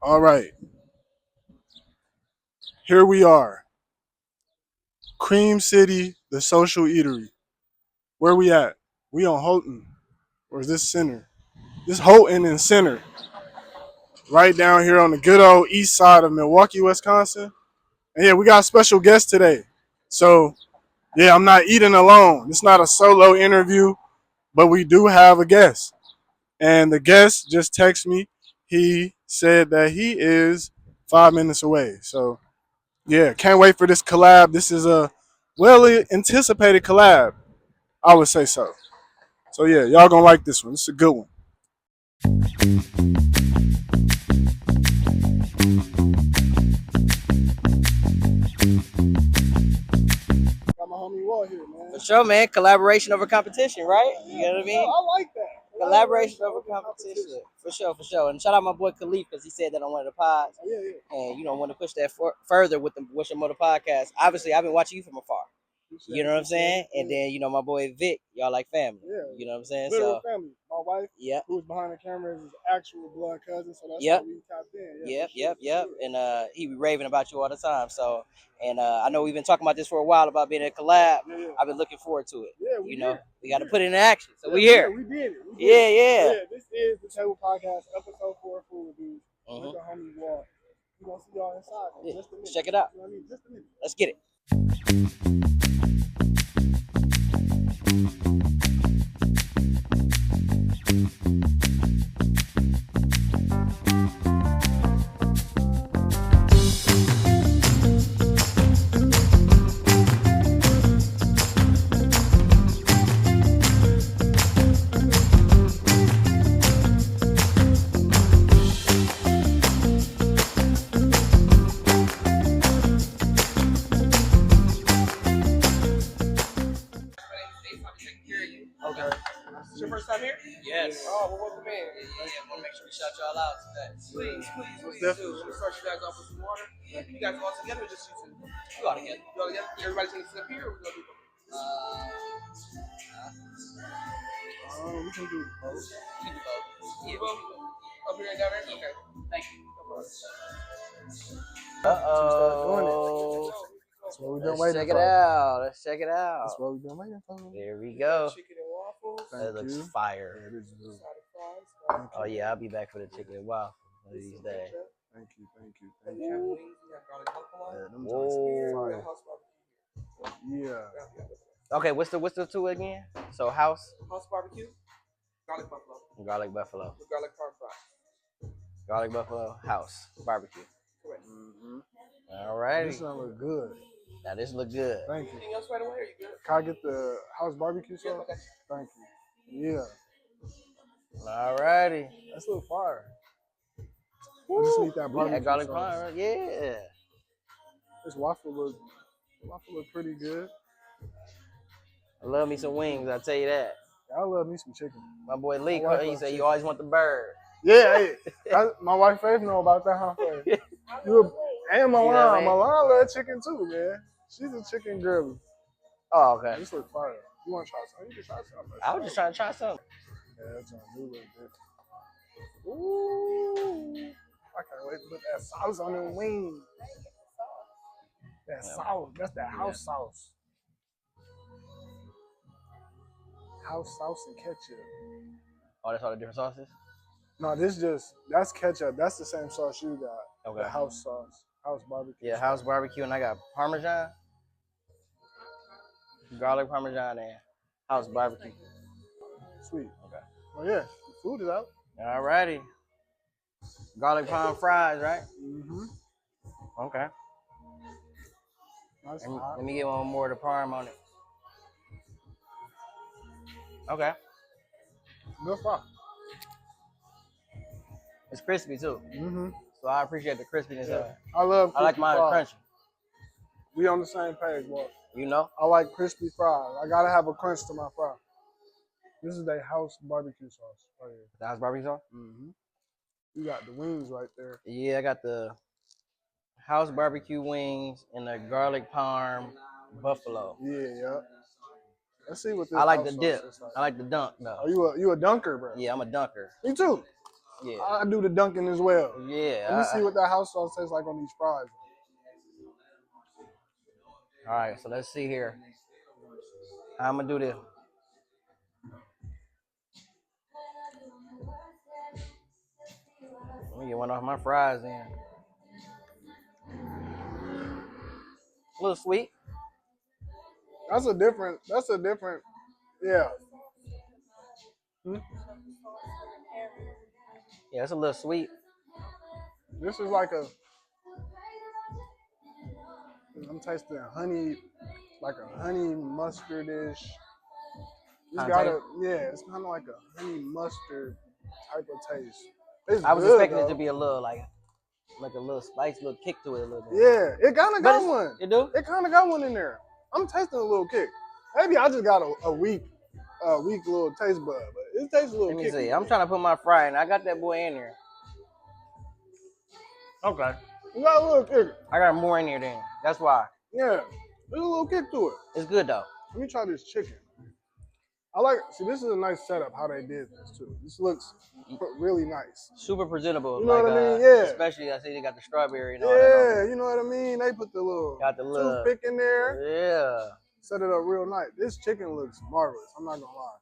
All right, here we are. Cream City, the social eatery. Where we at? We on Houghton. Or is this Center? This Houghton and Center. Right down here on the good old east side of Milwaukee, Wisconsin. And yeah, we got a special guest today. So, yeah, I'm not eating alone. It's not a solo interview, but we do have a guest. And the guest just texted me. He said that he is 5 minutes away. So, yeah, can't wait for this collab. This is a well anticipated collab. I would say so. So yeah, y'all gonna like this one. It's a good one. Got my homie Wall here, man. For sure, man. Collaboration over competition, right? You know what I mean? I like that. Collaboration over competition. For sure, for sure. And shout out my boy Khalif because he said that on one of the pods. Yeah, yeah. And, want to push that further with the Wish Motor podcast. Obviously, I've been watching you from afar. You know what I'm saying? And then, my boy Vic, y'all like family. Yeah. You know what I'm saying? Literal family. My wife, yeah, who's behind the camera, is his actual blood cousin, so that's Yep. how we tapped in. Yep, sure. And he be raving about you all the time. So, and I know we've been talking about this for a while about being a collab. Yeah. I've been looking forward to it. Yeah, we got to put it in action. So we here. We did it. Yeah. This is the Table Podcast, episode 4 of Food Reviews. With the homie Wall. We're gonna see y'all inside in just a minute. Check it out. You know what I mean? Just a minute. Let's get it. Yes. Oh, well, welcome in. Yeah. Want to make sure we shout y'all out today. Please Definitely. do. We'll start you guys off with some water. You guys all together or just you two? You all together. You all together? Everybody take a sip here or we gonna do both? We can do both. We can do both. You both? Up here and down there? Okay. Thank you. No problem. Uh-oh. That's what we've been Let's waiting check for. it out. Let's check it out. That's what we've been waiting for. There we go. Chicken and waffles. Thank That looks you. fire. Yeah, it is good. Side of fries. Oh yeah, I'll be back for the chicken and waffle one of these days. Thank you. And we have wings. We have garlic buffalo. Yeah, them Whoa. joints We are have fire. house barbecue. Yeah. Okay, what's the two again? So house, House barbecue. Garlic buffalo. garlic buffalo, With garlic parm fries. garlic buffalo, house barbecue. Correct. All righty. This one look good. Now this look good. Thank you. Anything else right away? Are you good? Can I get the house barbecue Yeah, sauce? okay. Thank you. Yeah. All righty. That's a little fire. I just need that We barbecue had garlic sauce. parm, right? Yeah. This waffle look pretty good. I love me some wings. I tell you that. I love me some chicken. My boy Lee, My wife he loves said chicken. you always want the bird. Yeah, hey, my wife Faith know about that, huh, Faith? And my You know what I mom. mean? My mom love chicken too, man. She's a chicken girly. Oh, okay. This look fire. You want to try something? You can try something. I was just trying to try something. Yeah, that's on do look good. Ooh, I can't wait to put that sauce on them wings. That sauce, that's that house sauce. House sauce and ketchup. Oh, that's all the different sauces? No, that's ketchup. That's the same sauce you got. Okay. The house sauce. House barbecue. Yeah, house barbecue, and I got Parmesan, garlic Parmesan, and house barbecue. Sweet. Okay. Well, yeah, the food is out. All righty. Garlic parm fries, right? Mm-hmm. Okay. Nice. Let me get one more of the parm on it. Okay. Good fry. It's crispy too, Mm-hmm. so I appreciate the crispiness of it. I love. I like crispy mine fries. crunchy. We on the same page, boy. You know? I like crispy fries. I gotta have a crunch to my fry. This is their house barbecue sauce right here. The house barbecue sauce? Mm-hmm. You got the wings right there. Yeah, I got the house barbecue wings and the garlic parm buffalo. Yeah. Let's see what this. I like house the sauce dip. is like. I like the dunk though. Are you a dunker, bro? Yeah, I'm a dunker. Me too. Yeah. I do the dunking as well. Yeah. Let me see what that house sauce tastes like on these fries. All right, so let's see here. I'm gonna do this. Let me get one off my fries in. A little sweet. That's a different, yeah. Yeah, it's a little sweet. This is like I'm tasting honey, like a honey mustardish. It's got it's kind of like a honey mustard type of taste. It's I was good, expecting though. it to be a little like a little spice, little kick to it a little bit. Yeah, it kind of got one. You do? It kind of got one in there. I'm tasting a little kick. Maybe I just got a weak little taste bud, but it tastes a little kick. Let me see. I'm trying to put my fry in. I got that boy in there. Okay. You got a little kick. I got more in there then. That's why. Yeah, there's a little kick to it. It's good though. Let me try this chicken. This is a nice setup how they did this too. This looks really nice. Super presentable. You know what I mean? Yeah. Especially I see they got the strawberry and all that. Yeah, You know what I mean? They put the little little toothpick in there. Yeah. Set it up real nice. This chicken looks marvelous. I'm not gonna lie.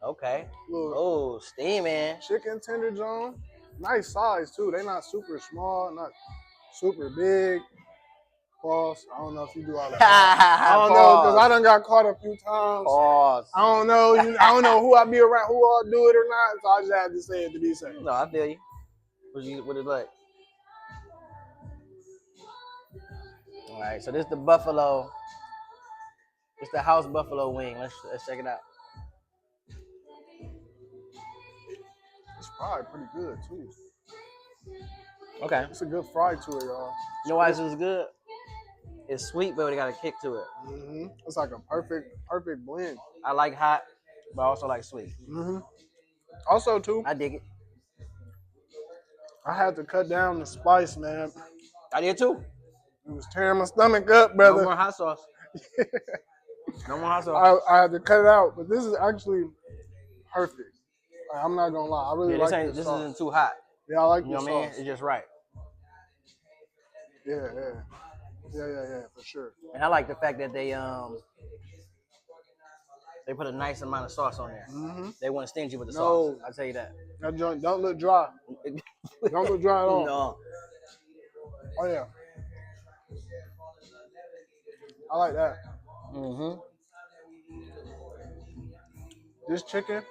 Okay. Little steaming. Chicken tender John. Nice size too. They not super small, not super big. Pause. I don't know if you do all that. I don't know because I done got caught a few times. Pause. I don't know. I don't know who I be around, who all do it or not. So I just had to say it to be safe. No, I feel you. What it like? All right. So this is the buffalo. It's the house buffalo wing. Let's check it out. It's fried pretty good too. Okay. It's a good fry to it, y'all. You know why this is good? It's sweet, but it got a kick to it. Mm-hmm. It's like a perfect blend. I like hot, but I also like sweet. Mm-hmm. Also, too, I dig it. I had to cut down the spice, man. I did too. It was tearing my stomach up, brother. No more hot sauce. No more hot sauce. I had to cut it out, but this is actually perfect. Like, I'm not gonna lie, I really like this. This sauce. Isn't too hot. Yeah, I like this. You know sauce. what I mean? It's just right. Yeah, for sure. And I like the fact that they put a nice amount of sauce on there. Mm-hmm. They weren't stingy with the sauce. I'll tell you that. That joint don't look dry. Don't look dry at all. No. Oh yeah. I like that. Mm-hmm. This chicken,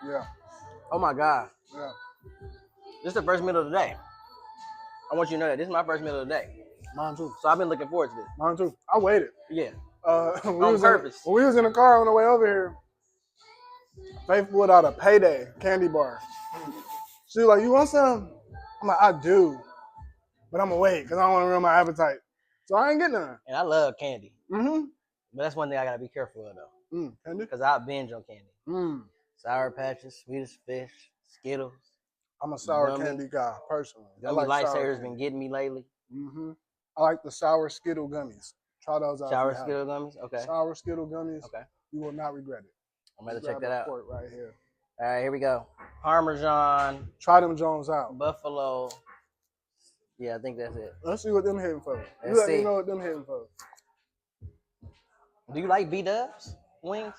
yeah. Oh my God. Yeah. This is the first meal of the day. I want you to know that. This is my first meal of the day. Mine too. So I've been looking forward to this. Mine too. I waited. Yeah. On purpose. When we was in the car on the way over here, Faith pulled out a Payday candy bar. She was like, "You want some?" I'm like, "I do, but I'm gonna wait because I don't want to ruin my appetite." So I ain't getting none. And I love candy. Mm-hmm. But that's one thing I gotta be careful of though. Candy? Because I binge on candy. Sour Patches, Swedish Fish, Skittles. I'm a sour candy guy, personally. Gummy Lifesavers been getting me lately. Mm-hmm. I like the sour Skittle gummies. Try those out. Sour Skittle gummies? Okay. Sour Skittle gummies. Okay. You will not regret it. I'm going to check that out. Right here. All right, here we go. Parmesan. Try them Jones out. Buffalo. Yeah, I think that's it. Let's see what them hitting for. Let's let see. me know what them hitting for. Do you like B-Dubs wings?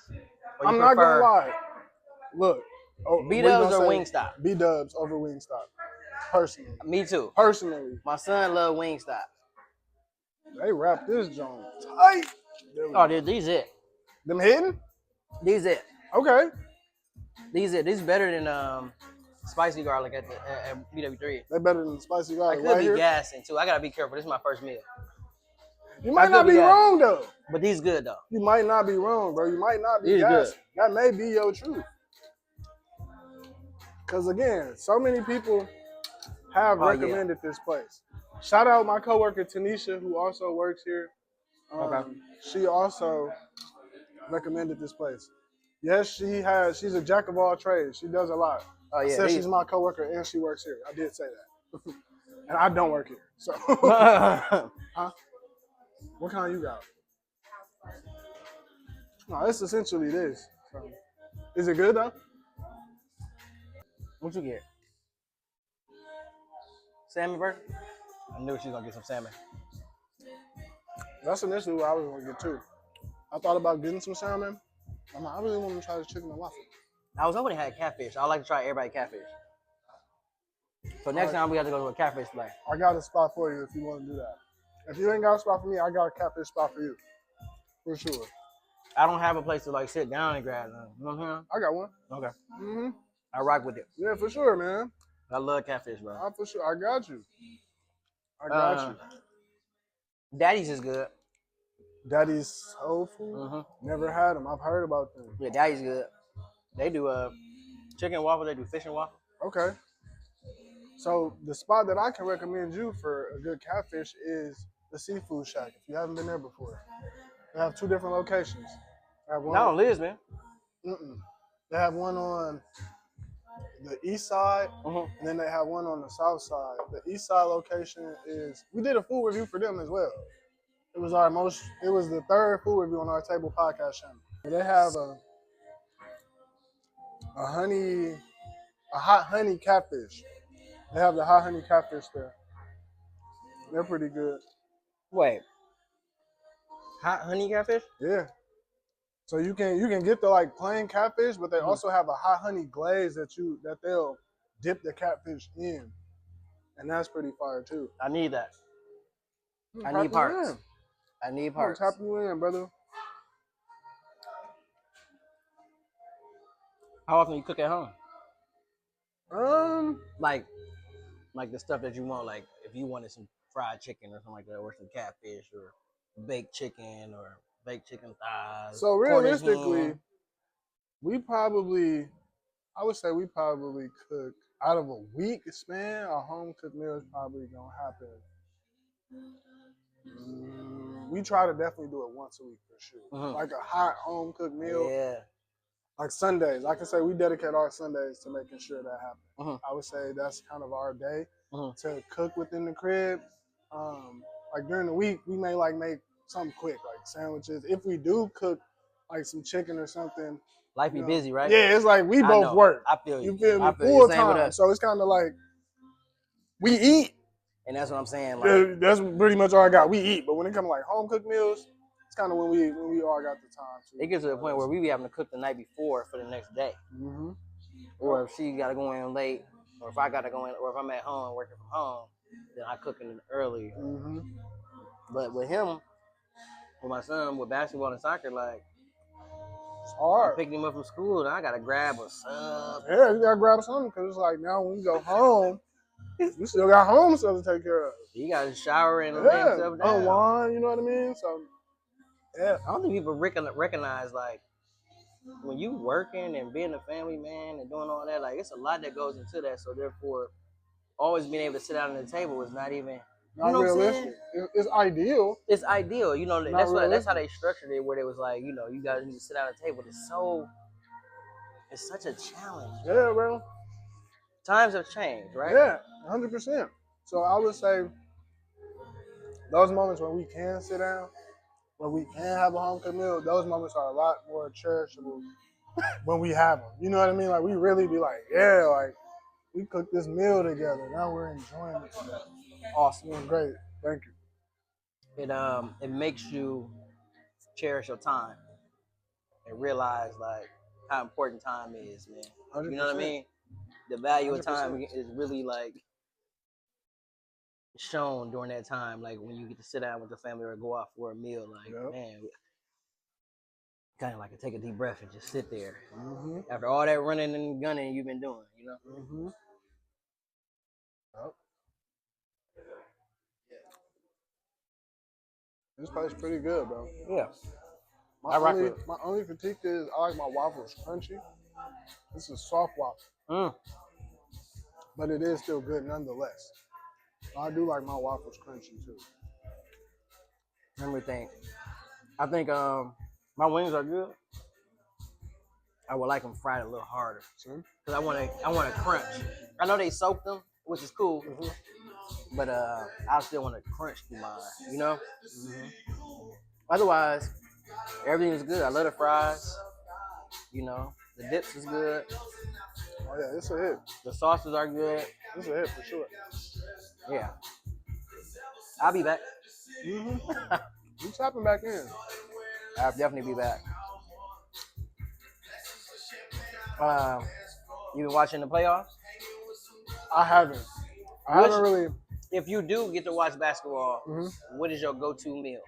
I'm not going to lie. Look. B-Dubs or Wingstop? B-Dubs over Wingstop. Personally. Me too. Personally. My son love Wingstop. They wrap this joint tight. Oh, these it. Them hitting? These it. Okay. These it. These better than spicy garlic at BW3. They better than spicy garlic. I could be gassing too. I gotta be careful. This is my first meal. You might not be wrong though. But these good though. You might not be wrong, bro. You might not be gassing. That may be your truth. Because again, so many people have recommended this place. Shout out my coworker Tanisha, who also works here. She also recommended this place. Yes, she's a jack of all trades. She does a lot. Oh yeah. Says she's my coworker and she works here. I did say that. And I don't work here. So huh? What kind you got? No, it's essentially this. So, is it good though? What you get? Salmon burger? I knew she was gonna get some salmon. That's initially what I was gonna get too. I thought about getting some salmon. I really want to try the chicken and waffle. I was hoping they had catfish. I like to try everybody catfish. So next time we have to go to a catfish place. I got a spot for you if you want to do that. If you ain't got a spot for me, I got a catfish spot for you. For sure. I don't have a place to like sit down and grab them. You know what I'm I got one. saying? Okay. Mm-hmm. I rock with it. Yeah, for sure, man. I love catfish, bro. For sure. I got you. I got you. Daddy's is good. Daddy's soul food? Mm-hmm. Never had them. I've heard about them. Yeah, Daddy's good. They do chicken waffle. They do fish and waffle. Okay. So the spot that I can recommend you for a good catfish is the Seafood Shack. If you haven't been there before, they have 2 different locations. They have one Not on Liz, man. They have one on the east side, and then they have one on the south side. The east side location is, we did a food review for them as well. It was the 3rd food review on our Table Podcast channel. They have a hot honey catfish. They have the hot honey catfish there. They're pretty good. Wait. Hot honey catfish? Yeah. So you can get the like plain catfish, but they also have a hot honey glaze that they'll dip the catfish in, and that's pretty fire too. I need that. I need parts. I need parts. Tap you in, brother. How often you cook at home? Like the stuff that you want, like if you wanted some fried chicken or something like that, or some catfish, or baked chicken, or baked chicken thighs. So realistically, I would say we probably cook out of a week span. A home cooked meal is probably gonna happen. We try to definitely do it once a week for sure. Like a hot home cooked meal. Yeah. Like Sundays, I can say we dedicate our Sundays to making sure that happens. I would say that's kind of our day to cook within the crib. Like during the week, we may like make something quick, like sandwiches. If we do cook like some chicken or something, life be busy, right? Yeah, it's like we both work. I feel you. You feel me? I feel Full you. Same with time. us. So it's kind of like we eat. And that's what I'm saying. Like, that's pretty much all I got. We eat, but when it comes to like home cooked meals, it's kind of when we all got the time to. It gets to the point where we be having to cook the night before for the next day. Or if she got to go in late, or if I got to go in, or if I'm at home working from home, then I cook in early. But with him, with my son, with basketball and soccer, like it's hard. I picked him up from school, and I gotta grab a sub. Yeah, you gotta grab something because it's like now when you go home, you still got home stuff to take care of. You gotta shower and lay himself down. Unwind, you know what I mean? So yeah, I don't think people recognize like when you working and being a family man and doing all that, like it's a lot that goes into that. So therefore, always being able to sit down at the table is not even not realistic. It's ideal. It's ideal, you know. That's how they structured it, where it was like, you know, you guys need to sit down at the table. It's such a challenge. Yeah, bro. Times have changed, right? Yeah, 100%. So I would say those moments when we can sit down, when we can have a home cooked meal, those moments are a lot more cherishable when we have them. You know what I mean? Like we really be like, yeah, like we cooked this meal together. Now we're enjoying it together. Awesome. It was great. Thank you. It makes you cherish your time and realize like how important time is, man. 100%. You know what I mean? The value 100%. of time is really like shown during that time, like when you get to sit down with the family or go out for a meal. Like, man, kind of like to take a deep breath and just sit there after all that running and gunning you've been doing, you know. This place is pretty good, bro. Yeah. My only critique is I like my waffles crunchy. This is soft waffle. But it is still good nonetheless. I do like my waffles crunchy too. Let me think. I think my wings are good. I would like them fried a little harder because I want to crunch. I know they soak them, which is cool, but I still want to crunch through mine. You know. Otherwise, everything is good. I love the fries. You know, the dips is good. Oh yeah, it's a hit. The sauces are good. It's a hit for sure. Yeah. I'll be back. Mm-hmm. You tapping back in. I'll definitely be back. Um, you been watching the playoffs? I haven't. I haven't really. If you do get to watch basketball, Mm-hmm. what is your go-to meal?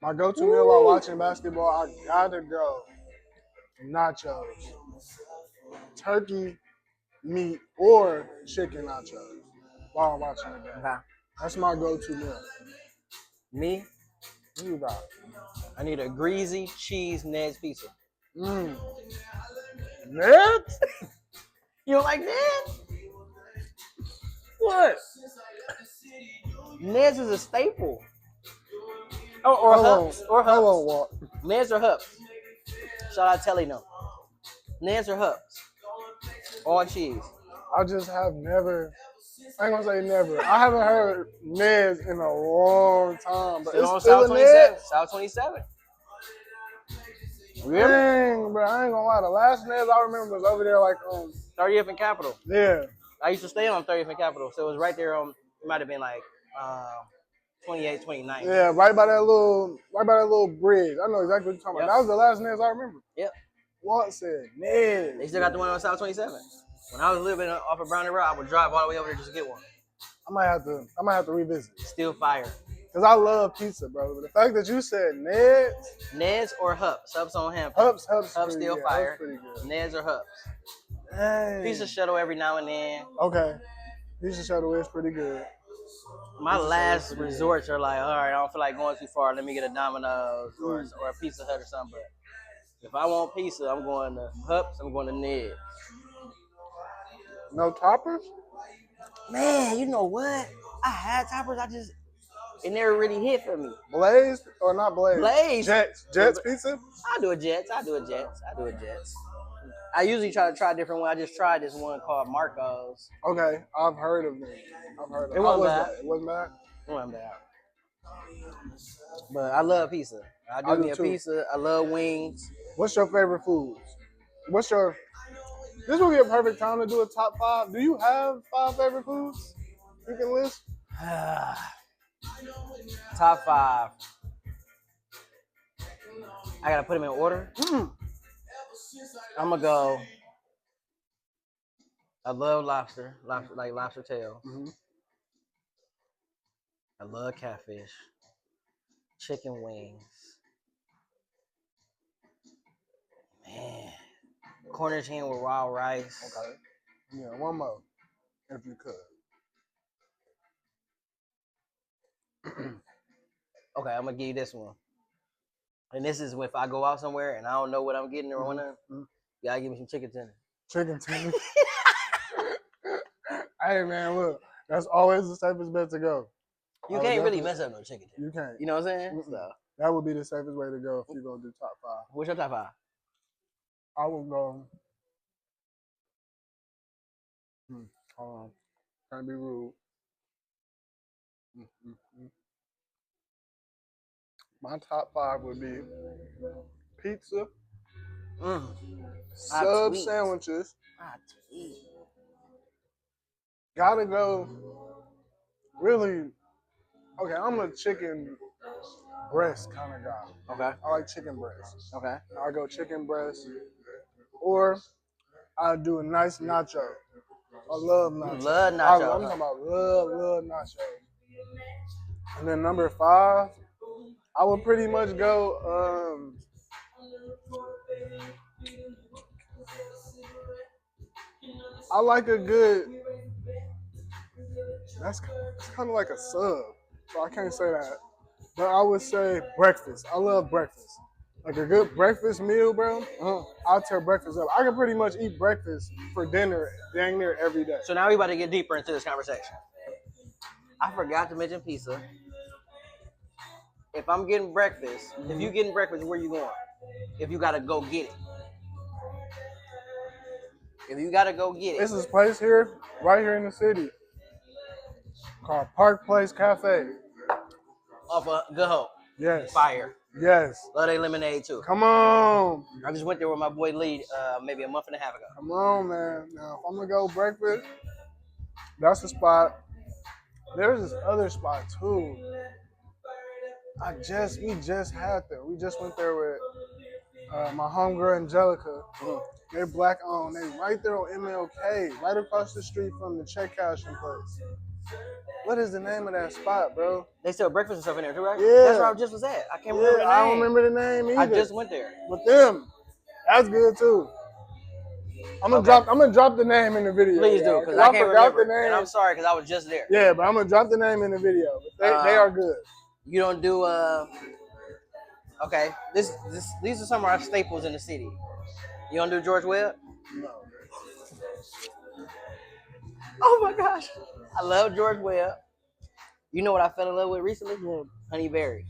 My go-to meal while watching basketball, I gotta go nachos, turkey, meat, or chicken nachos while I'm watching the game. Okay. That's my go-to meal. Me, What you got? I need a greasy cheese Ned's pizza. Mmm. Ned? You don't like Ned's? What? Ned's is a staple. Oh, or Hubs. Or Hubs. Hold on, Walt. Ned's or Hubs. Shout out Telly, no. Ned's or Hubs. All cheese. I just have never. I ain't gonna say never. I haven't heard Ned's in a long time, but Still on it's still South a 27. Ned. South 27. Dang, bro, I ain't gonna lie. The last Ned's I remember was over there, like 30th and Capitol. Yeah. I used to stay on 30th and Capitol, so it was right there on. It might have been like 28, 29. Yeah, right by that little bridge. I know exactly what you're talking about. That was the last Ned's I remember. Yep. Walt said Ned's. They still got the one on South 27. When I was living off of Browning Road, I would drive all the way over there just to get one. I might have to revisit. Still fire. Cause I love pizza, bro. But the fact that you said Ned's. Ned's or Hubs. Hubs on Hampton. Hubs still fire. Pretty good. Ned's or Hubs. Dang. Pizza Shuttle every now and then. Okay. Pizza Shuttle is pretty good. My last resorts are like, all right, I don't feel like going too far. Let me get a Domino's or a Pizza Hut or something. But if I want pizza, I'm going to Hubs. I'm going to Ned's. No toppers? Man, you know what? I had toppers. It never really hit for me. Blaze or not Blaze? Blaze. Jets pizza? I do a Jets. I usually try to try a different one. I just tried this one called Marco's. Okay, I've heard of it. It wasn't bad. It wasn't bad? It wasn't bad. But I love pizza. I do me a pizza. I love wings. What's your favorite foods? This would be a perfect time to do a top 5. Do you have 5 favorite foods you can list? Top 5. I gotta put them in order. I'm gonna go. I love lobster like lobster tails. Mm-hmm. I love catfish, chicken wings. Man, Cornish hen with raw rice. Okay. Yeah, one more, if you could. Okay, I'm gonna give you this one. And this is if I go out somewhere and I don't know what I'm getting or whatnot. You gotta give me some chicken tender. Chicken tender. Hey man, look, that's always the safest bet to go. You can't really mess up no chicken tender. You can't. You know what I'm saying? So that would be the safest way to go if you're gonna do top 5. What's your top 5? I will go. Hold on. Can't be rude. My top 5 would be pizza, sub sandwiches. Gotta go. Really. Okay, I'm a chicken breast kind of guy. Okay. I like chicken breast. Okay. I go chicken breast, or I do a nice nacho. I love nachos. Love nachos. I'm talking about love nachos. And then number 5, I would pretty much go. I like a good. That's kind of like a sub, so I can't say that. But I would say breakfast. I love breakfast. Like a good breakfast meal, bro. I'll tear breakfast up. I can pretty much eat breakfast for dinner dang near every day. So now we about to get deeper into this conversation. I forgot to mention pizza. If I'm getting breakfast, if you getting breakfast, where you going? If you gotta go get it. If you gotta go get it. This is a place here, right here in the city, called Park Place Cafe. Off of Good Hope. Yes. Fire. Yes. Love their lemonade too. Come on. I just went there with my boy Lee maybe a month and a half ago. Come on, man. Now, if I'm going to go breakfast, that's the spot. There's this other spot too. We just had there. We just went there with my homegirl Angelica. They're black owned. They right there on MLK, right across the street from the check cashing place. What is the name of that spot, bro? They sell breakfast and stuff in there too, right? Yeah. That's where I just was at. I can't remember the name. I don't remember the name either. I just went there. With them. That's good too. I'm gonna drop the name in the video. Please do, because I can't remember. The name. And I'm sorry, because I was just there. Yeah, but I'm gonna drop the name in the video. But they are good. You don't do okay. These are some of our staples in the city. You don't do George Webb? No. Oh my gosh. I love George Webb. You know what I fell in love with recently? Honey Berry.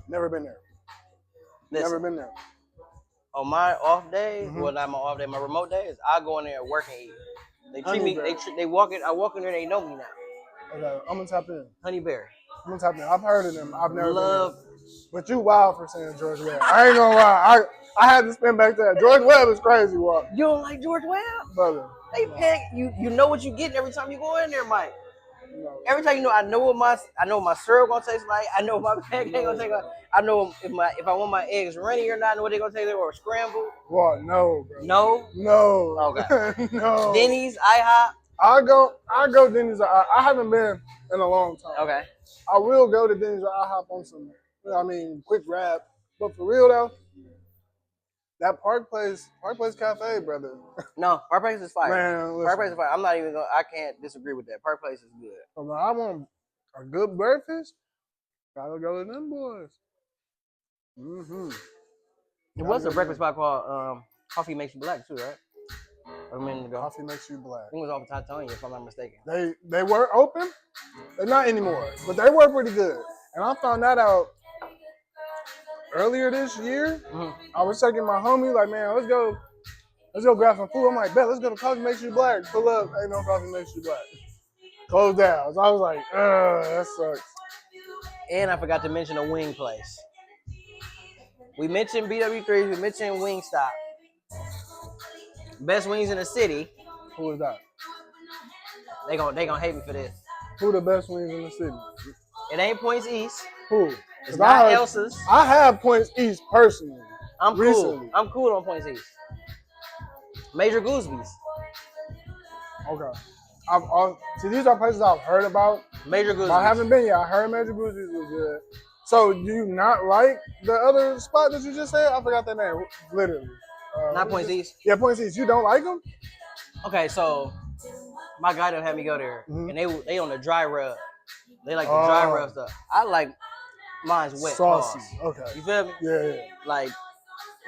Never been there. Never been there. On my off day, well, not my off day, my remote days, I go in there and work and eat. They treat me. They walk in. I walk in there. They know me now. Okay, I'm gonna tap in. Honey Berry. I'm gonna tap in. I've heard of them. I've never been there. But you wild for saying George Webb. I ain't gonna lie. I had to spin back to that. George Webb is crazy, what? You don't like George Webb? Brother. They pack you. You know what you getting every time you go in there, Mike. No. Every time I know what my syrup gonna taste like. I know what my pancake gonna taste like. I know if I want my eggs runny or not. I know what they gonna taste like or scrambled. What? No, bro. No. No. Okay. No. Denny's, IHOP. I go Denny's. I haven't been in a long time. Okay. I will go to Denny's or IHOP on some. Quick grab. But for real though, that Park Place Cafe, brother. No, Park Place is fire. Man, Park Place is fire. I can't disagree with that. Park Place is good. When I want a good breakfast, gotta go to them boys. There was a breakfast spot called Coffee Makes You Black too, right? A minute ago. Coffee Makes You Black. I think it was off of Titonia, if I'm not mistaken. They were open. They're not anymore, but they were pretty good. And I found that out earlier this year. I was taking my homie, like, man, let's go grab some food. I'm like, bet, let's go to Coffee Makes You Black. Pull up, ain't no Coffee Makes You Black. Closed down. So I was like, that sucks. And I forgot to mention a wing place. We mentioned BW3, we mentioned Wingstop. Best wings in the city. Who is that? They gonna hate me for this. Who the best wings in the city? It ain't Points East. Who? It's not Elsa's. I have Points East personally. I'm cool. Recently. I'm cool on Points East. Major Goosby's. Okay. See, these are places I've heard about. Major Goosby's. I haven't been yet. I heard Major Goosby's was good. So, do you not like the other spot that you just said? I forgot that name. Literally. Not Points East? Yeah, Points East. You don't like them? Okay, so my guy done had me go there, and they on the dry rub. They like the dry rub stuff. I like mine's wet. Saucy. Sauce. Okay. You feel me? Yeah. Like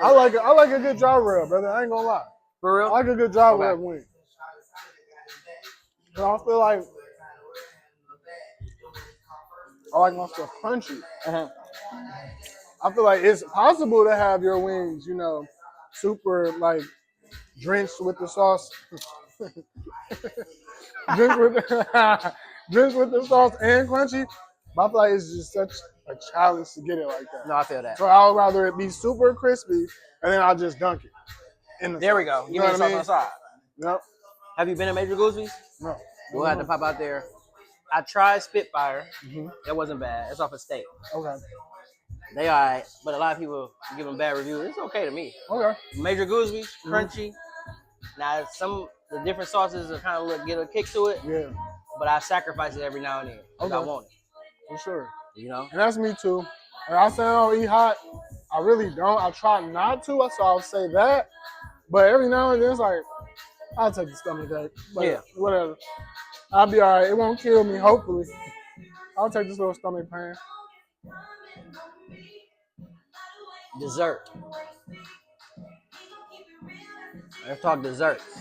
I like a good dry rub, brother. I ain't gonna lie. For real? I like a good dry rub wing. And I feel like I like my stuff crunchy. I feel like it's possible to have your wings, super like drenched with the sauce. drenched with the sauce and crunchy. But I feel like it's just such a challenge to get it like that. No, I feel that. So I would rather it be super crispy and then I'll just dunk it. There we go. Give me the sauce on the side. Yep. Have you been to Major Goosby's? No. We'll have to pop out there. I tried Spitfire. That wasn't bad. It's off a steak. Okay. They all right, but a lot of people give them bad reviews. It's okay to me. Okay. Major Goosby's, crunchy. Now, the different sauces are kind of get a kick to it. Yeah. But I sacrifice it every now and then because I want it. For sure. And that's me too. And I say I don't eat hot. I really don't. I try not to, so I'll say that. But every now and then, it's like, I'll take the stomach ache. But whatever. I'll be all right. It won't kill me, hopefully. I'll take this little stomach pain. Dessert. Let's talk desserts.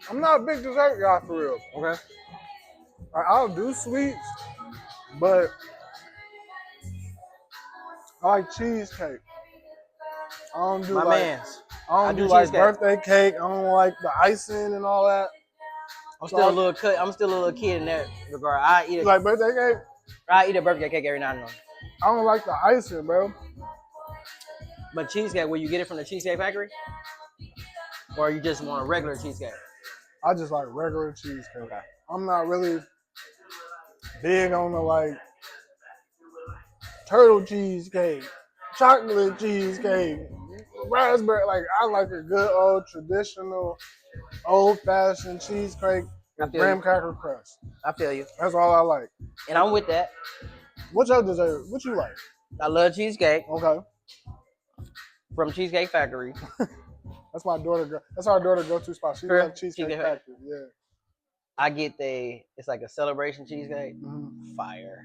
I'm not a big dessert guy for real. Okay. I'll do sweets, but I like cheesecake. I don't do I don't do like birthday cake. I don't like the icing and all that. I'm still a little kid in that regard. I eat like birthday cake. I eat a birthday cake every now and then. I don't like the icing, bro. But cheesecake, will you get it from the Cheesecake Factory? Or you just want a regular cheesecake? I just like regular cheesecake. Okay. I'm not really big on the like turtle cheesecake, chocolate cheesecake, raspberry. Like I like a good old traditional, old-fashioned cheesecake I with feel you. graham cracker crust. I feel you. That's all I like. And I'm with that. What's your dessert? What you like? I love cheesecake Okay, from Cheesecake Factory. that's my daughter. That's our daughter go-to spot. She Sure. loves Cheesecake Cheesecake Factory. Yeah. I get it's like a celebration cheesecake. Mhm. Fire.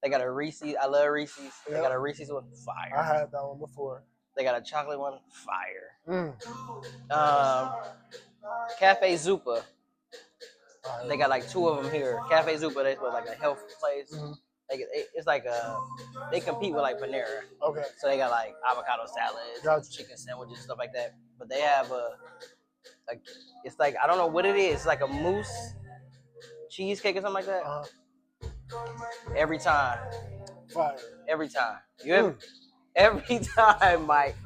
They got a Reese's. I love Reese's. They Yep. got a Reese's one. I Fire. had that one before. They got a chocolate one. Fire. Mm. Cafe Zupa. Fire. They got like two of them here. Cafe Zupa, they was like a health place. Mhm. It's like they compete with like Panera. Okay. So they got like avocado salads, Gotcha. chicken sandwiches, stuff like that. But they have it's like, I don't know what it is. It's like a mousse cheesecake or something like that. Every time. Fire. Every time. Every time, Mike.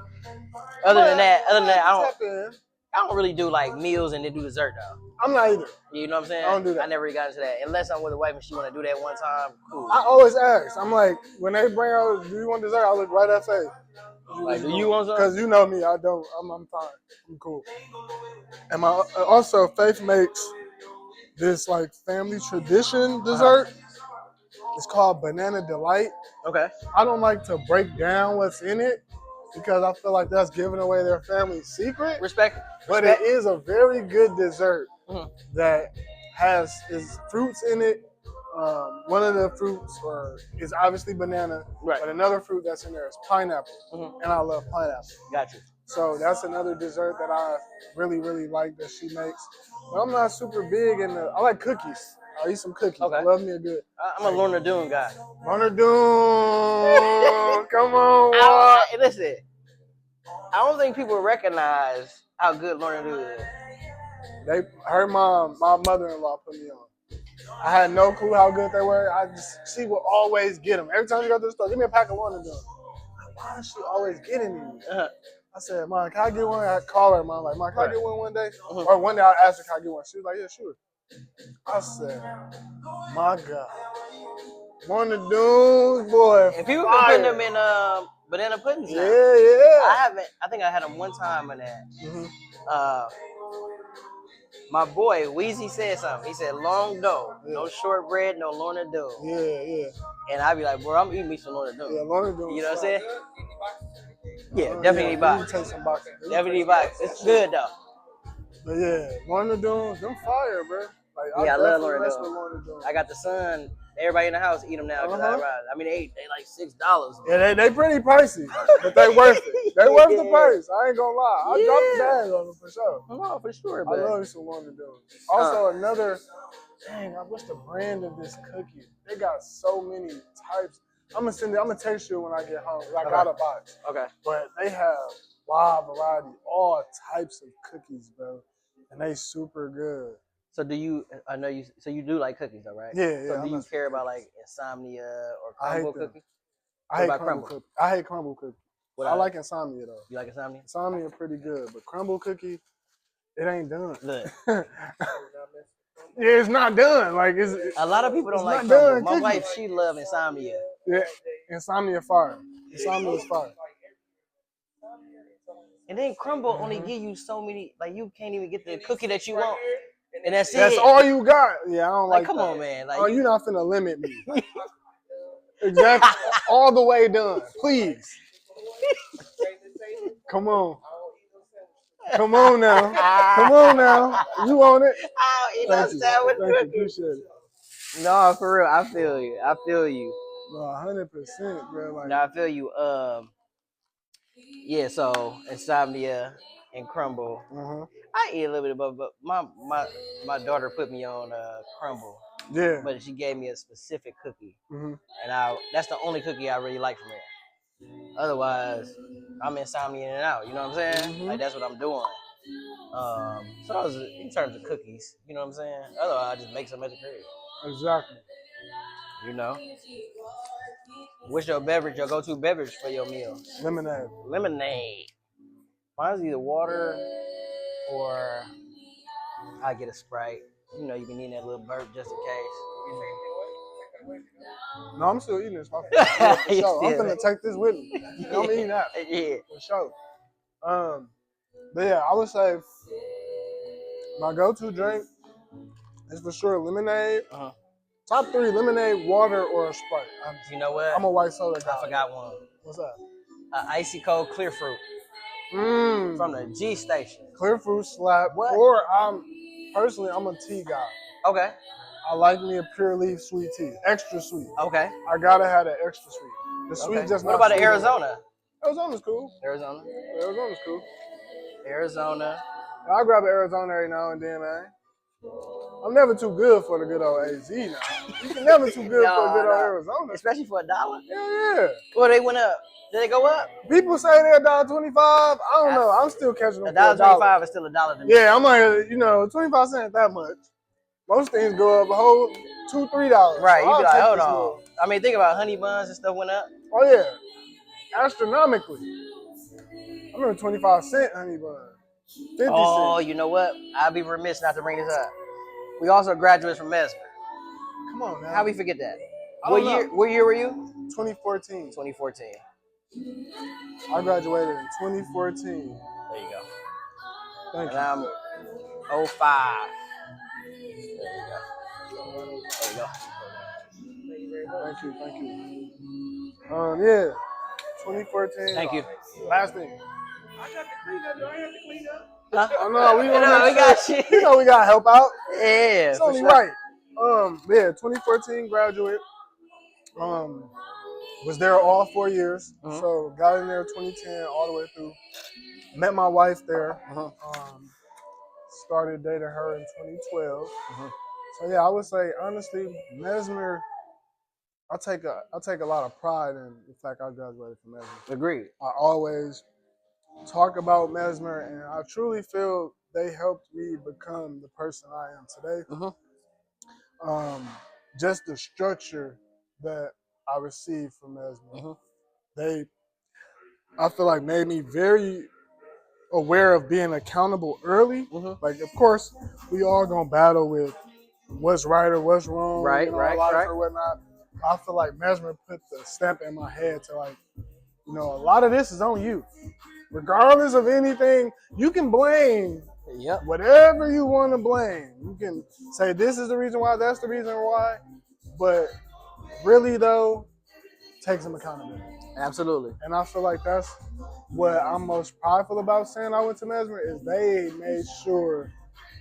Other than that, I don't really do like meals and then do dessert though. I'm not either. You know what I'm saying? I don't do that. I never really got into that. Unless I'm with a wife and she want to do that one time, cool. I always ask. I'm like, when they bring out, do you want dessert? I look right at face. Like, do you want something? Because you know me, I don't. I'm fine. I'm cool. And also, Faith makes this like family tradition dessert. It's called Banana Delight. Okay. I don't like to break down what's in it because I feel like that's giving away their family secret. Respect. But it is a very good dessert that is fruits in it. One of the fruits is obviously banana, right? But another fruit that's in there is pineapple, and I love pineapple. Got you. So that's another dessert that I really, really like that she makes. But I'm not super big in I like cookies. I'll eat some cookies. Okay. I love me a good. I'm a Lorna Doone guy. Lorna Doone, come on, listen. I don't think people recognize how good Lorna Doone is. Her mom, my mother-in-law, put me on. I had no clue how good they were. She would always get them. Every time she go to the store, give me a pack of Lorna Doone. Why is she always getting these? I said, Mom, can I get one? I call her, Mom, like, Mom, can I get one day? Or one day I asked her, can I get one? She was like, yeah, sure. I said, my God. Lorna Doone, boy. And people been putting them in banana puddings now. Yeah. I think I had them one time in that. My boy Weezy said something. He said, "Long dough, no shortbread, no Lorna Doone." Yeah. And I'd be like, "Bro, I'm eating me some Lorna Doone." Yeah, Lorna Doone. You know what I'm saying? Yeah, definitely box. Take some boxes. Definitely box. It's good though. But yeah, Lorna Doone, them fire, bro. Like, I love Lorna Doone. I got the son. Everybody in the house eat them now. I mean, they like $6. Yeah, they pretty pricey, but they worth it. They worth the price. I ain't gonna lie. I dropped the bag on them for sure. No, for sure. I love me some Lorna Doone. Also, another. Dang, what's the brand of this cookie? They got so many types. I'm gonna text you when I get home. I got a box. Okay. But they have wide variety, all types of cookies, bro, and they super good. So do you? I know you. So you do like cookies, though, right? Yeah. So do you care about like insomnia or crumble cookie? I hate crumble cookie. I hate crumble cookie. I like insomnia though. You like insomnia? Insomnia pretty good, but crumble cookie, it ain't done. Good. Yeah, it's not done. Like a lot of people don't like crumble. My wife, she love insomnia. Yeah, insomnia fire. Insomnia is fire. And then crumble only give you so many. Like you can't even get the cookie that you want. And that's it. That's all you got. Yeah, I don't like come that. on, man. Like, you're not finna limit me. Exactly. All the way done. Please. Come on. Come on now. Come on now. You want it? Thank you. Appreciate it. No, for real. I feel you. No, 100%, bro. Like, no, I feel you. Yeah, so insomnia and crumble. I eat a little bit of both, but my daughter put me on crumble. Yeah. But she gave me a specific cookie, and that's the only cookie I really like from her. Otherwise, I'm insomnia in and out. You know what I'm saying? Like that's what I'm doing. So I was in terms of cookies. You know what I'm saying? Otherwise, I just make some at the crib. Exactly. You know. What's your beverage? Your go-to beverage for your meal? Lemonade. Mine's either water or I get a Sprite. You know, you can need that little burp just in case. No, I'm still eating this. Yeah, for You sure. I'm still- finna take this with me. I'm eating that Yeah. for sure. But yeah, I would say my go-to drink is for sure lemonade. Uh-huh. Top 3: lemonade, water, or a Sprite. You know what? I'm a white soda guy. I forgot one. What's that? Icy cold clear fruit Mmm. from the G station. Clear fruit slap. What? Or I'm a tea guy. Okay. I like me a pure leaf sweet tea, extra sweet. Okay. I gotta have that extra sweet. The sweet Okay. just What not about the sweet Arizona? Arizona's cool. Arizona. Arizona's cool. Arizona. I'll grab an Arizona every now and then, man. I'm never too good for the good old AZ now. You can never too good for the good old Arizona. Especially for $1. Yeah. Well, they went up. Did they go up? People say they're $1.25. I don't know. I'm still catching them for $1.25 is still $1 to me. Yeah, I'm like, 25 cents that much. Most things go up a whole $2, $3. Right, So you I'll be like, take hold this on. little- I mean, think about honey buns and stuff went up. Oh yeah, astronomically. I remember 25-cent honey bun. 50 Oh, cents. you know what? I'd be remiss not to bring this up. We also graduates from Mesmer. Come on now. How we forget that? I What don't know. year? What year were you? 2014. 2014. I graduated in 2014. There you go. Thank And you. I'm 05. There you go. Thank you. Yeah. 2014. Thank you. Last thing. I got to clean up. Do I have to clean up? Huh? Oh no, we gonna No, make we got sure- shit. You know we gotta help out. Yeah, It's for only sure. right. Yeah, 2014 graduate. Was there all 4 years. Mhm. So got in there 2010 all the way through. Met my wife there. Uh-huh. Started dating her in 2012. Mhm. So yeah, I would say honestly, Mesmer. I take a lot of pride in the fact I graduated from Mesmer. Agreed. I always talk about Mesmer, and I truly feel they helped me become the person I am today. Mhm. Just the structure that I received from Mesmer, Mhm. I feel like made me very aware of being accountable early. Mhm. Like, of course, we all gonna battle with what's right or what's wrong Right, in our right, life right. or whatnot. I feel like Mesmer put the stamp in my head to like, a lot of this is on you. Regardless of anything, you can blame Yep. whatever you want to blame. You can say this is the reason why, that's the reason why, but really though, take some accountability. Absolutely. And I feel like that's what I'm most prideful about saying I went to Mesmer is they made sure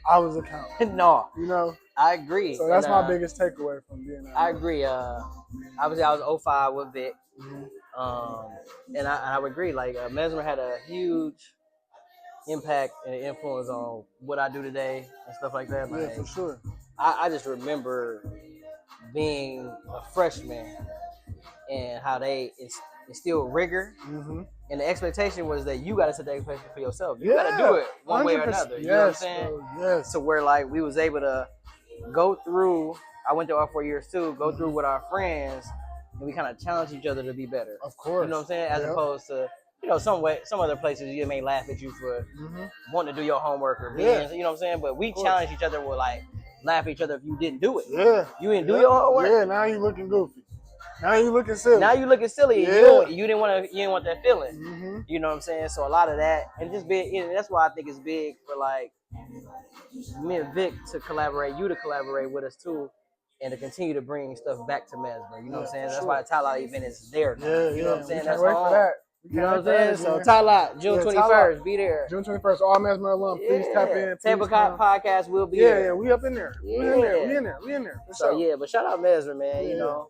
I was accountable. No, I agree. So that's And, my biggest takeaway from being there. I agree. Obviously, I was 05 with Vic. And I would agree. Like Mesmer had a huge impact and influence on what I do today and stuff like that. Yeah, Like, for sure. I just remember being a freshman and how they instilled rigor. Mm-hmm. And the expectation was that you got to set the expectation for yourself. You Yeah, got to do it one way or 100%. another. You know what I'm Yes, saying? bro, yes. So where like we was able to go through. I went through all 4 years too. Go through with our friends, and we kind of challenge each other to be better. Of course. You know what I'm saying? As opposed to some other places you may laugh at you for wanting to do your homework or being, you know what I'm saying? But we challenge each other with like laugh at each other if you didn't do it. Yeah. You didn't do your homework. Yeah. Now you looking goofy. Now you looking silly. Now you looking silly. Yeah. You didn't want that feeling. Mm-hmm. You know what I'm saying? So a lot of that, and just big. That's why I think it's big for like me and Vic to collaborate, you to collaborate with us too, and to continue to bring stuff back to Mesmer. You know what I'm saying? That's why the Tyler event is there now. Yeah, You know what I'm saying? We That's can't wait home. for that. You know what I'm saying? So Tyler, June 21st, be there. June 21st, all Mesmer alum. Please tap in. Tabletop podcast will be Yeah, there. we up in there. We in there. We in there. For So sure. yeah, but shout out Mesmer, man. Yeah. You know,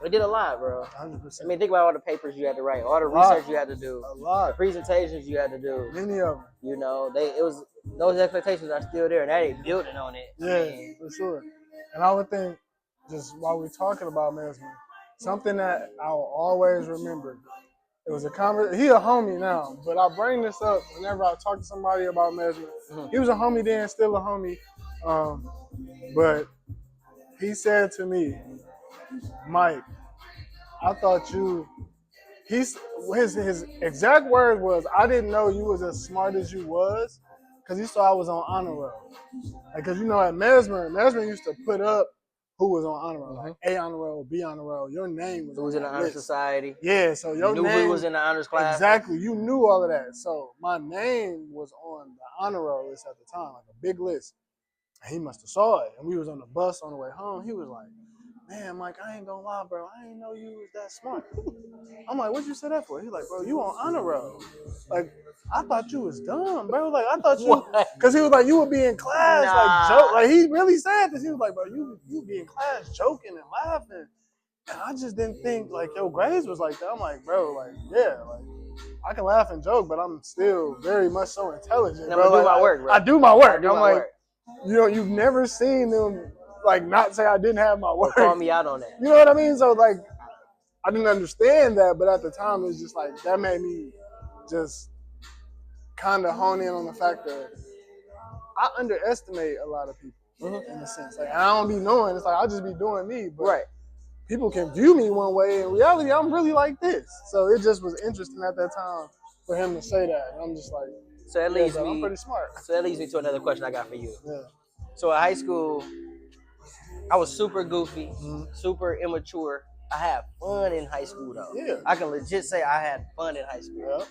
we did a lot, bro. 100%. I mean, think about all the papers you had to write, all the research you had to do, A the lot. presentations you had to do. Many of them. You know, those expectations are still there, and they building on it. Yeah, I mean, for sure. And I would think, just while we're talking about Mesmer, something that I'll always remember. It was a conversation. He a homie now, but I bring this up whenever I talk to somebody about Mesmer. He was a homie then, still a homie. But he said to me, Mike, I thought his exact word was, "I didn't know you was as smart as you was," because he saw I was on honor roll. Like, cause at Mesmer used to put up who was on honor roll, like A honor roll, B honor roll. Your name was Who on was in the that honor list. society? Yeah, so your You knew name who was in the honors class. exactly. You knew all of that. So my name was on the honor roll list at the time, like a big list. He must have saw it, and we was on the bus on the way home. He was like, "Man, Mike, I ain't gonna lie, bro. I didn't know you was that smart." I'm like, "What'd you say that for?" He's like, "Bro, you on honor roll. Like, I thought you was dumb, bro. Like, I thought you," because he was like, "You would be in class, like joke." Like, he really said this. He was like, "Bro, you be in class joking and laughing." And I just didn't think like your grades was like that. I'm like, bro, like, yeah, like I can laugh and joke, but I'm still very much so intelligent, bro. I'm gonna do Like, my work, bro. I do my work. I do I'm my like, work. you've never seen them like not say I didn't have my Or work. call me out on that. You know what I mean? So like, I didn't understand that, but at the time, it's just like that made me just kind of hone in on the fact that I underestimate a lot of people in a sense. Like, I don't be knowing. It's like I'll just be doing me, but Right. people can view me one way. In reality, I'm really like this. So it just was interesting at that time for him to say that. And I'm just like, So that leads I'm me. pretty smart. So that leads me to another question I got for you. Yeah. So in high school, I was super goofy, super immature. I had fun in high school though. Yeah. I can legit say I had fun in high school. Yeah.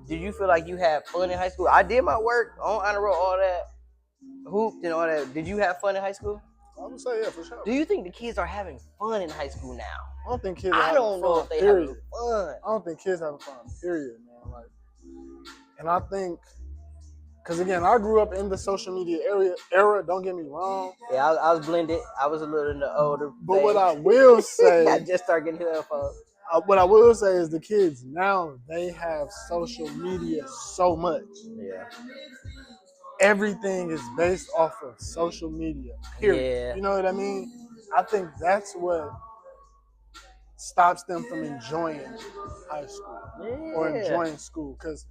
Did you feel like you had fun in high school? I did my work on honor roll, all that, hooped and all that. Did you have fun in high school? I would say, yeah, for sure. Do you think the kids are having fun in high school now? I don't think kids are I having don't know fun, if they period. having fun. I don't think kids having fun, period, man. Like, and I think, because again, I grew up in the social media era. Don't get me wrong. Yeah, I was blended. I was a little in the older. But phase. what I will say, I just started getting headphones. what I will say is the kids now, they have social media so much. Yeah. Everything is based off of social media, period. Yeah. You know what I mean? I think that's what stops them from enjoying high school or enjoying school. Because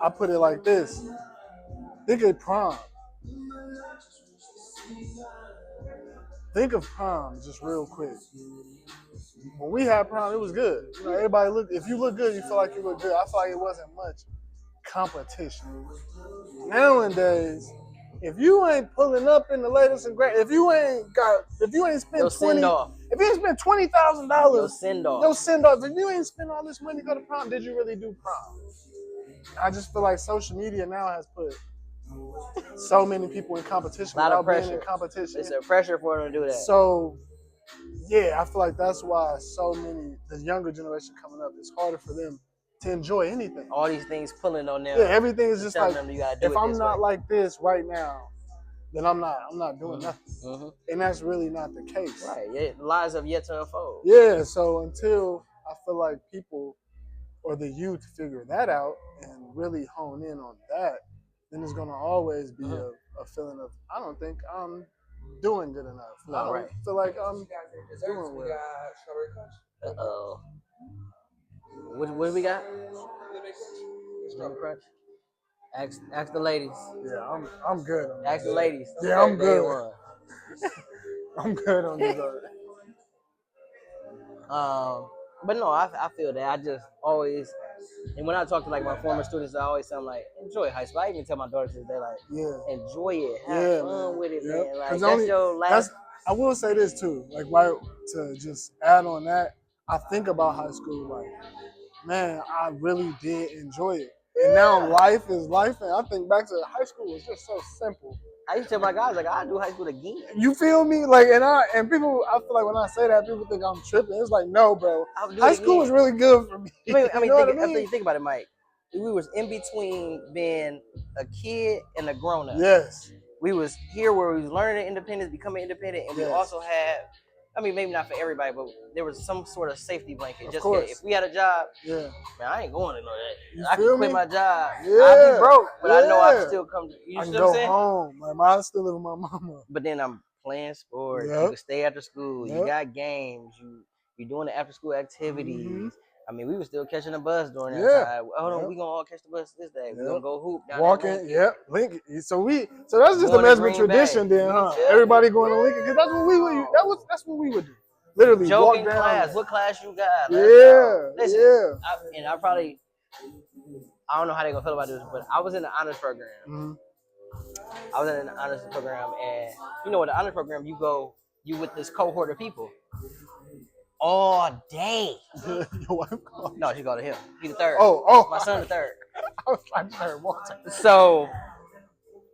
I put it like this. Think of prom. Think of prom just real quick. When we had prom, it was good. You know, everybody look. If you look good, you feel like you look good. I feel like it wasn't much competition. Nowadays, if you ain't pulling up in the latest and great, if you ain't spent if you ain't spent $20,000, send off. If you ain't spent all this money to go to prom, did you really do prom? I just feel like social media now has put so many people in competition without being in competition. It's a pressure for them to do that. So, yeah, I feel like that's why the younger generation coming up, it's harder for them to enjoy anything. All these things pulling on them. Yeah, everything is just like, them, you gotta do if I'm not like this right now, then I'm not doing nothing. And that's really not the case. Right, yeah, lies have yet to unfold. Yeah, so until I feel like people or the youth figure that out and really hone in on that, then there's going to always be a feeling of, I don't think I'm doing good enough. No, I don't feel like I'm doing well. Uh-oh. What do we got? Strawberry crunch. Ask the ladies. Yeah, I'm good on Ask the ladies. Yeah, I'm good. I'm good on this. But no, I feel that. I just always, and when I talk to like my former students, I always tell them like, enjoy high school. I even tell my daughters they're like, enjoy it, have fun with it, man. Like that's your last. I will say this too, like to just add on that, I think about high school like, man, I really did enjoy it. And now life is life, and I think back to high school was just so simple. I used to tell my guys like, I'll do high school again. You feel me? Like, and people, I feel like when I say that, people think I'm tripping. It's like, no, bro. High school was really good for me. Think about it, Mike. We was in between being a kid and a grown up. Yes. We was here where we was learning independence, becoming independent, and we also had. I mean, maybe not for everybody, but there was some sort of safety blanket. Just if we had a job, man, I ain't going to know that. I can quit my job. I'll be broke, but I know I can still come. You I can know go what I'm saying? home. I still live with my mama. But then I'm playing sports. You can stay after school. You got games. You doing the after school activities. I mean, we were still catching the bus during that time. Hold on, we gonna all catch the bus this day. We gonna go hoop. Walking, Lincoln. So that's just a Mesmer tradition then, huh? Everybody going to Lincoln because that's what we would. That's what we would do. Literally walk joking down. class. What class you got? Yeah, Listen, yeah. I don't know how they gonna feel about this, but I was in the honors program. Mm-hmm. I was in the honors program, and you know, with the honors program, you with this cohort of people all day. Your wife called. No, she go to him. He the third. Oh. My son the third. I was like, third Walter. So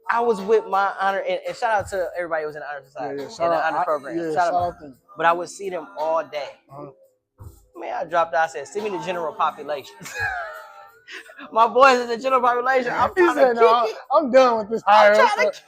I was with my honor, and shout out to everybody who was in the honor society, Yeah, in the honor program. Yeah, shout out out. to them. But I would see them all day. Uh-huh. Man, I dropped out. I said, "Send me the general population." My boys in the general population. I'm trying to kick it. I'm done with this higher. I'm trying to kick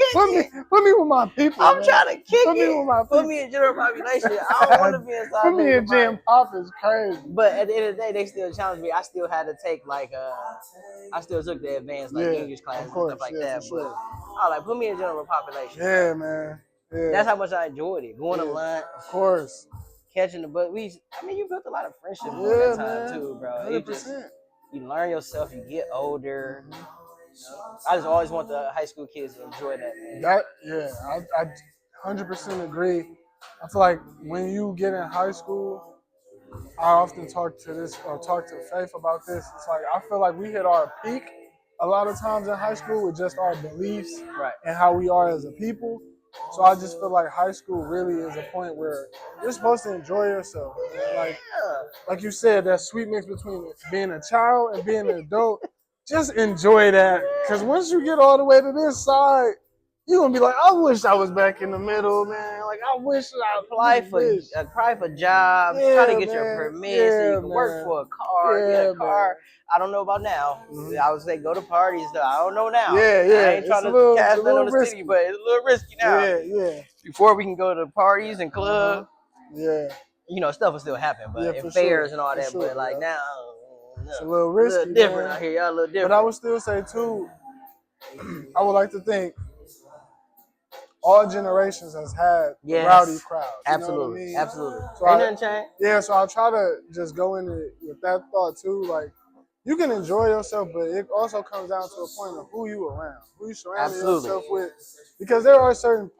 it. Put me with my people. I'm trying to kick put it. Me with my people. Put me in general population. I don't want to be inside. Put me in Jam Pop is crazy. But at the end of the day, they still challenged me. I still had to take I still took the advanced English classes and stuff like that. Sure. But I was like, put me in general population. Yeah, man. Yeah. That's how much I enjoyed it. Going to lunch. Of course. Catching the bus. You built a lot of friendship during that time too, bro. 100%. You learn yourself, you get older. I just always want the high school kids to enjoy that, man. I 100% agree. I feel like when you get in high school, I often talk to Faith about this. It's like I feel like we hit our peak a lot of times in high school with just our beliefs and how we are as a people. So I just feel like high school really is a point where you're supposed to enjoy yourself. Like you said, that sweet mix between being a child and being an adult. Just enjoy that. Because once you get all the way to this side, you're going to be like, I wish I was back in the middle, man. Like, I wish I apply for jobs, try to get your permit so you can work for a car, get a car. Man. I don't know about now. Mm-hmm. I would say go to parties, though. I don't know now. Yeah. I ain't trying to cast that on the city, but it's a little risky now. Yeah. Before we can go to parties and clubs, stuff will still happen, but in fairs and all that. But like now, it's a little risky. A little different out here. Y'all a little different. But I would still say, too, I would like to think all generations has had rowdy crowds. Absolutely. Absolutely. So ain't nothing changed. Yeah, so I try to just go in with that thought, too. Like, you can enjoy yourself, but it also comes down to a point of who you around, who you surround yourself with. Because there are certain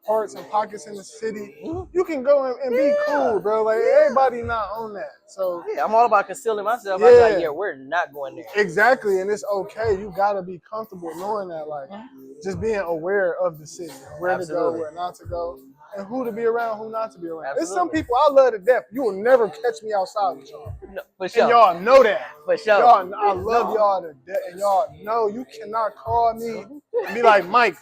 parts and pockets in the city you can go and be cool, bro. Like everybody not on that. So I'm all about concealing myself. I'm like, we're not going there. Exactly, and it's okay. You gotta be comfortable knowing that, like, just being aware of the city, where to go, where not to go, and who to be around, who not to be around. There's some people I love to death. You will never catch me outside with y'all. No, for sure. And y'all know that. For sure. Y'all, I love y'all to death, and y'all know you cannot call me and be like, Mike,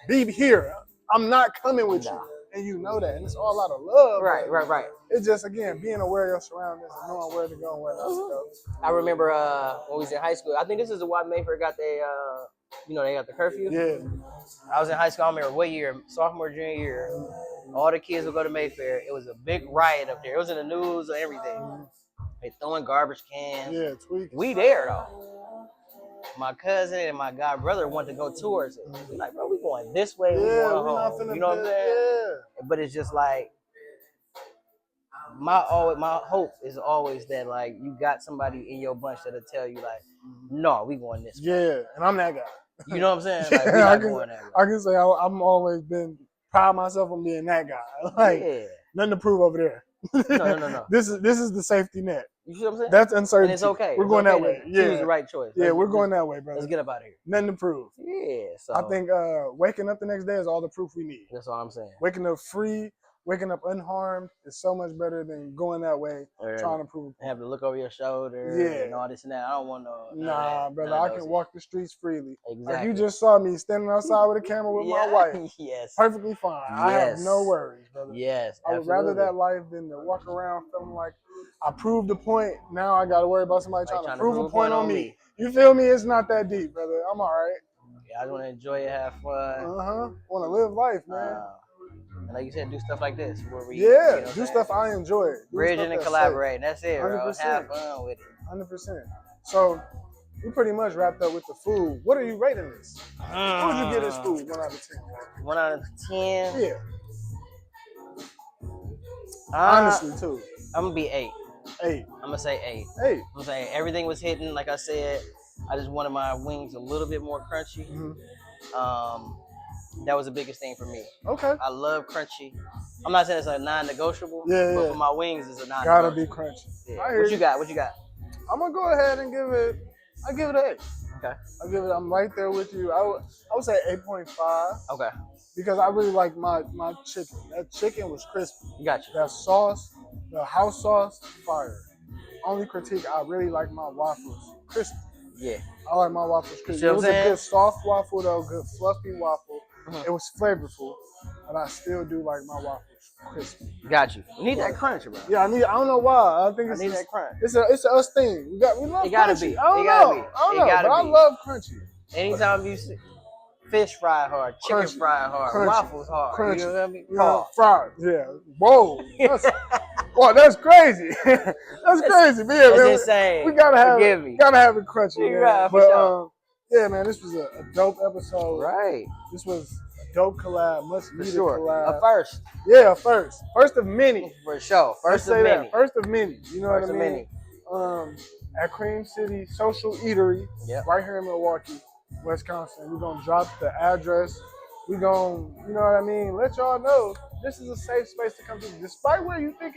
be here. I'm not coming with you. And you know that. And it's all out of love. Right. It's just, again, being aware of your surroundings and knowing where to go and where not to go. I remember when we was in high school, I think this is why Mayfair got they got the curfew. Yeah. I was in high school, I remember what year, sophomore, junior year. All the kids would go to Mayfair. It was a big riot up there. It was in the news and everything. They throwing garbage cans. Yeah, tweaking. We there, though. My cousin and my god brother wanted to go towards it. We're like, bro, we going this way. We going home. You know what I'm saying? Yeah. But it's just like, my hope is always that, like, you got somebody in your bunch that'll tell you, like, no, we going this way. Yeah, and I'm that guy. You know what I'm saying? Like, we not going that way. I can say I'm always been proud myself on being that guy. Like, nothing to prove over there. No. This is the safety net. You see what I'm saying? That's uncertainty. And it's okay. We're going that way. Choose the right choice. Yeah, we're going that way, brother. Let's get up out of here. Nothing to prove. Yeah. So I think waking up the next day is all the proof we need. That's all I'm saying. Waking up free, waking up unharmed is so much better than going that way, trying to prove. Have to look over your shoulder and all this and that. I don't want no. Nah, brother, I can walk the streets freely. Exactly. Like you just saw me standing outside with a camera with my wife. Yes. Perfectly fine. I have no worries, brother. Yes. I would rather that life than to walk around feeling like I proved the point. Now I got to worry about somebody trying to prove a point on me. You feel me? It's not that deep, brother. I'm all right. Yeah, I just want to enjoy it, have fun. Want to live life, man. And like you said, do stuff like this where we do stuff I enjoy. Bridging and collaborating. That's it, bro. 100%. Have fun with it. 100%. So we pretty much wrapped up with the food. What are you rating this? What would you give this food? 1 out of 10. 1 out of 10. Yeah. Honestly, too. I'm gonna be 8. 8. I'm gonna say 8. 8. I'm gonna say everything was hitting. Like I said, I just wanted my wings a little bit more crunchy. That was the biggest thing for me. Okay. I love crunchy. I'm not saying it's a non-negotiable, Yeah, but yeah. for my wings, it's a Gotta non-negotiable. be crunchy. Yeah. I hear What you got? What you got? I'm gonna go ahead and give it. I give it an 8. Okay. I give it. I'm right there with you. I would say 8.5 Okay. because I really like my chicken. That chicken was crispy. Got you. That sauce, the house sauce, fire. Only critique, I really like my waffles crispy. Yeah. I like my waffles crispy. See what It was I'm a saying? good soft waffle though, good fluffy waffle. Mhm. It was flavorful, but I still do like my waffles crispy. Got you. You need that crunch, bro. Yeah, I don't know why. I think I it's need just, that crunch. it's a us thing. We love It gotta crunchy. be. I don't It gotta know. be. I don't It know, gotta but I be. love crunchy. Anytime you see fish fry hard, chicken Crunchy. fry hard, Crunchy. waffles hard. Crunchy. You know what I mean? You know, fried. Yeah. Whoa. That's crazy. That's crazy. But yeah, That's man, insane. we gotta have Forgive it. me. Gotta have it crunchy, You man. right, for But sure. yeah, man, this was a dope episode. Right. This was a dope collab, much For needed sure. collab. A first. Yeah, first of many. For sure. Let's First of say many. that. First of many. You know First what of I mean? many. At Cream City Social Eatery, Yep. right here in Milwaukee, Wisconsin. We're gonna drop the address. We're gonna, you know what I mean, let y'all know this is a safe space to come to. Despite where you think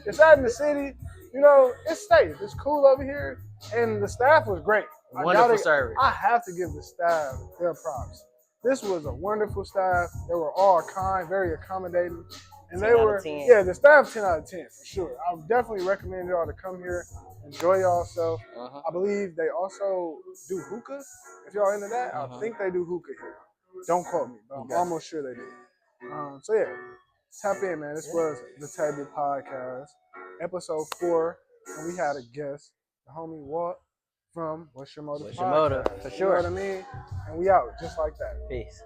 it's at in the city, you know, it's safe. It's cool over here. And the staff was great. Wonderful service. I have to give the staff their props. This was a wonderful staff. They were all kind, very accommodating. And 10 they out were, of 10. yeah, the staff 10 out of 10 for sure. I would definitely recommend y'all to come here, enjoy yourself. Uh-huh. I believe they also do hookah. If y'all into that, I think they do hookah here. Don't quote me, but I'm almost sure they do. So yeah, tap in, man. This was the Table Podcast, episode 4, and we had a guest, the homie Walt from What's Your Motive What's Your Motive, Podcast. for You sure. know what I mean? And we out just like that. Peace.